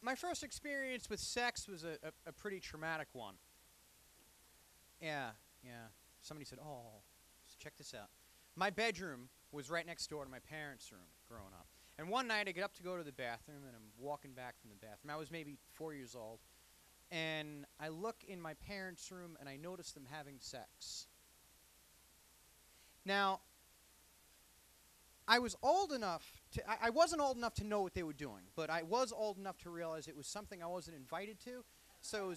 my first experience with sex was a pretty traumatic one. Yeah, yeah. Somebody said, oh, so check this out. My bedroom was right next door to my parents' room growing up. And one night I get up to go to the bathroom, and I'm walking back from the bathroom. I was maybe 4 years old. And I look in my parents' room, and I notice them having sex. Now, I was old enough to, I wasn't old enough to know what they were doing, but I was old enough to realize it was something I wasn't invited to. So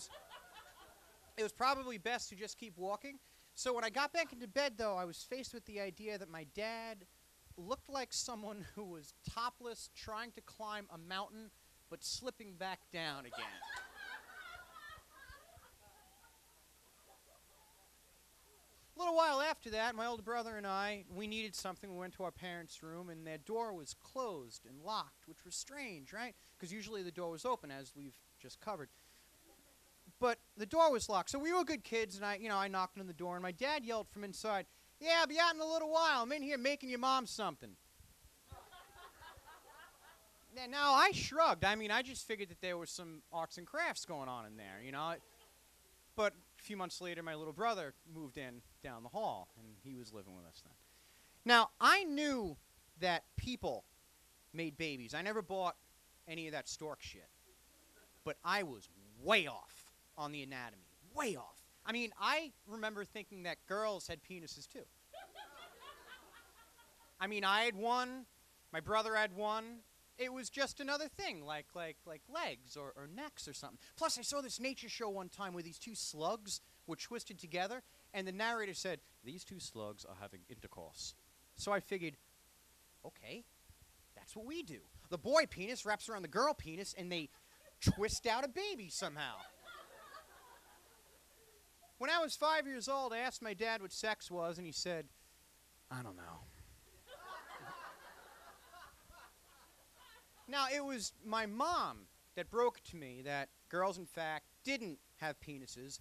it was probably best to just keep walking. So when I got back into bed, though, I was faced with the idea that my dad looked like someone who was topless, trying to climb a mountain, but slipping back down again. A little while after that, my older brother and I, we needed something. We went to our parents' room, and their door was closed and locked, which was strange, right? Because usually the door was open, as we've just covered. But the door was locked, so we were good kids, and I knocked on the door, and my dad yelled from inside, "Yeah, I'll be out in a little while. I'm in here making your mom something." Now, I shrugged. I mean, I just figured that there was some arts and crafts going on in there, you know. But a few months later, my little brother moved in down the hall, and he was living with us then. Now, I knew that people made babies. I never bought any of that stork shit. But I was way off on the anatomy. Way off. I mean, I remember thinking that girls had penises, too. I mean, I had one. My brother had one. It was just another thing, like legs or necks or something. Plus, I saw this nature show one time where these two slugs were twisted together, and the narrator said, "These two slugs are having intercourse." So I figured, okay, that's what we do. The boy penis wraps around the girl penis, and they twist out a baby somehow. When I was 5 years old, I asked my dad what sex was, and he said, "I don't know." Now, it was my mom that broke it to me that girls, in fact, didn't have penises,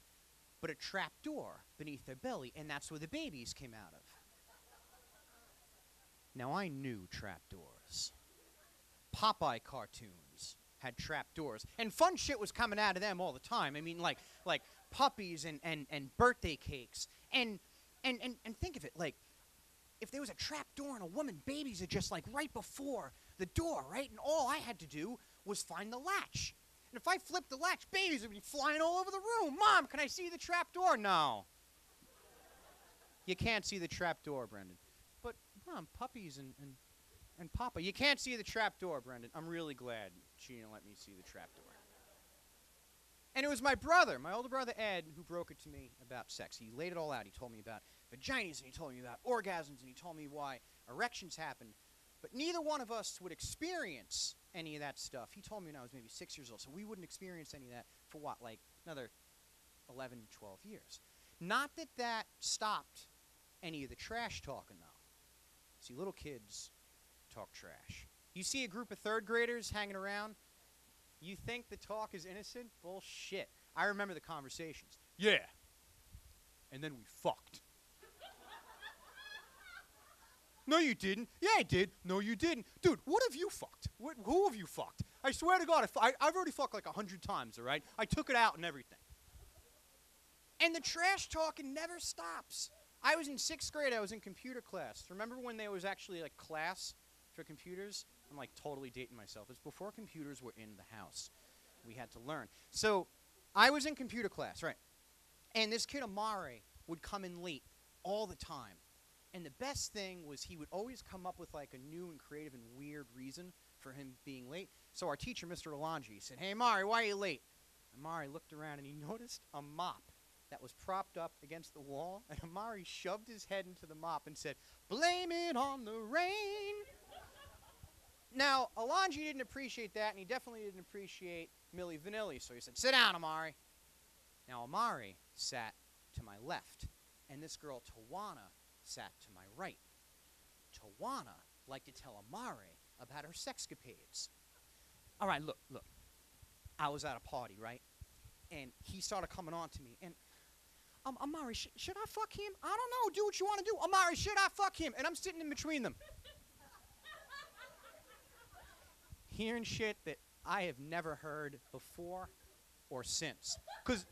but a trap door beneath their belly, and that's where the babies came out of. Now, I knew trap doors. Popeye cartoons had trap doors, and fun shit was coming out of them all the time. I mean, like puppies and birthday cakes. And think of it, like, if there was a trap door in a woman, babies are just like right before the door, right? And all I had to do was find the latch. And if I flipped the latch, babies would be flying all over the room. "Mom, can I see the trap door?" "No. You can't see the trap door, Brendyn." "But, Mom, puppies and Papa." "You can't see the trap door, Brendyn." I'm really glad she didn't let me see the trap door. And it was my brother, my older brother Ed, who broke it to me about sex. He laid it all out. He told me about vaginas, and he told me about orgasms, and he told me why erections happened. But neither one of us would experience any of that stuff. He told me when I was maybe 6 years old, so we wouldn't experience any of that for what, like another 11, 12 years. Not that that stopped any of the trash talking, though. See, little kids talk trash. You see a group of third graders hanging around, you think the talk is innocent? Bullshit. I remember the conversations. "Yeah. And then we fucked." "No, you didn't." "Yeah, I did." "No, you didn't." "Dude, what have you fucked? Who have you fucked?" "I swear to God, I've already fucked like 100 times, all right? I took it out and everything." And the trash talking never stops. I was in 6th grade. I was in computer class. Remember when there was actually like class for computers? I'm like totally dating myself. It's before computers were in the house. We had to learn. So I was in computer class, right? And this kid Amari would come in late all the time. And the best thing was he would always come up with like a new and creative and weird reason for him being late. So our teacher, Mr. Alonji, said, "Hey, Amari, why are you late?" Amari looked around and he noticed a mop that was propped up against the wall. And Amari shoved his head into the mop and said, "Blame it on the rain." Now, Alonji didn't appreciate that, and he definitely didn't appreciate Milli Vanilli. So he said, "Sit down, Amari." Now, Amari sat to my left, and this girl, Tawana, sat to my right. Tawana liked to tell Amari about her sexcapades. All right, look. I was at a party, right? And he started coming on to me. And, Amari, should I fuck him? "I don't know. Do what you want to do." "Amari, should I fuck him?" And I'm sitting in between them. Hearing shit that I have never heard before or since. Because,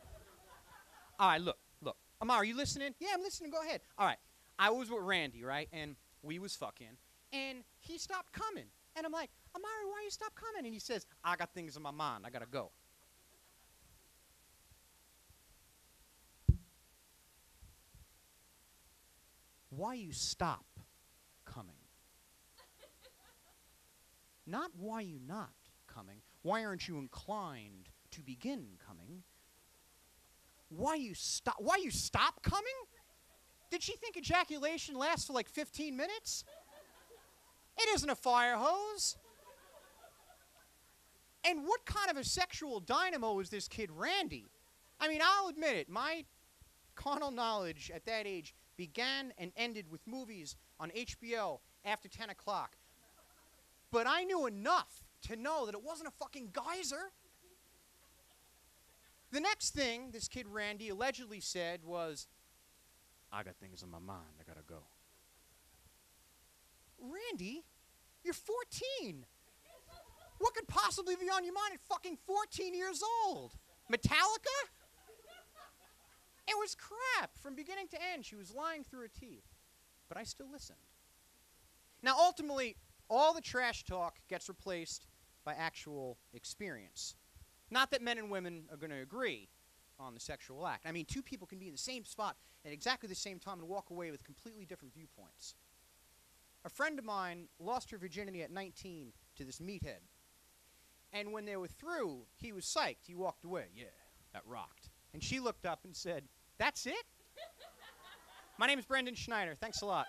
all right, look. Amar, are you listening? Yeah, I'm listening. Go ahead. All right. I was with Randy, right? And we was fucking. And he stopped coming. And I'm like, Amari, why you stop coming? And he says, I got things in my mind. I got to go. Why you stop coming? Not why you not coming. Why aren't you inclined to begin coming? Why you stop coming? Did she think ejaculation lasts for like 15 minutes? It isn't a fire hose. And what kind of a sexual dynamo is this kid Randy? I mean, I'll admit it, my carnal knowledge at that age began and ended with movies on HBO after 10 o'clock. But I knew enough to know that it wasn't a fucking geyser. The next thing this kid Randy allegedly said was, I got things on my mind, I gotta go. Randy, you're 14. What could possibly be on your mind at fucking 14 years old? Metallica? It was crap from beginning to end. She was lying through her teeth. But I still listened. Now, ultimately, all the trash talk gets replaced by actual experience. Not that men and women are going to agree on the sexual act. I mean, two people can be in the same spot at exactly the same time and walk away with completely different viewpoints. A friend of mine lost her virginity at 19 to this meathead. And when they were through, he was psyched. He walked away. Yeah, that rocked. And she looked up and said, that's it? My name is Brendyn Schneider. Thanks a lot.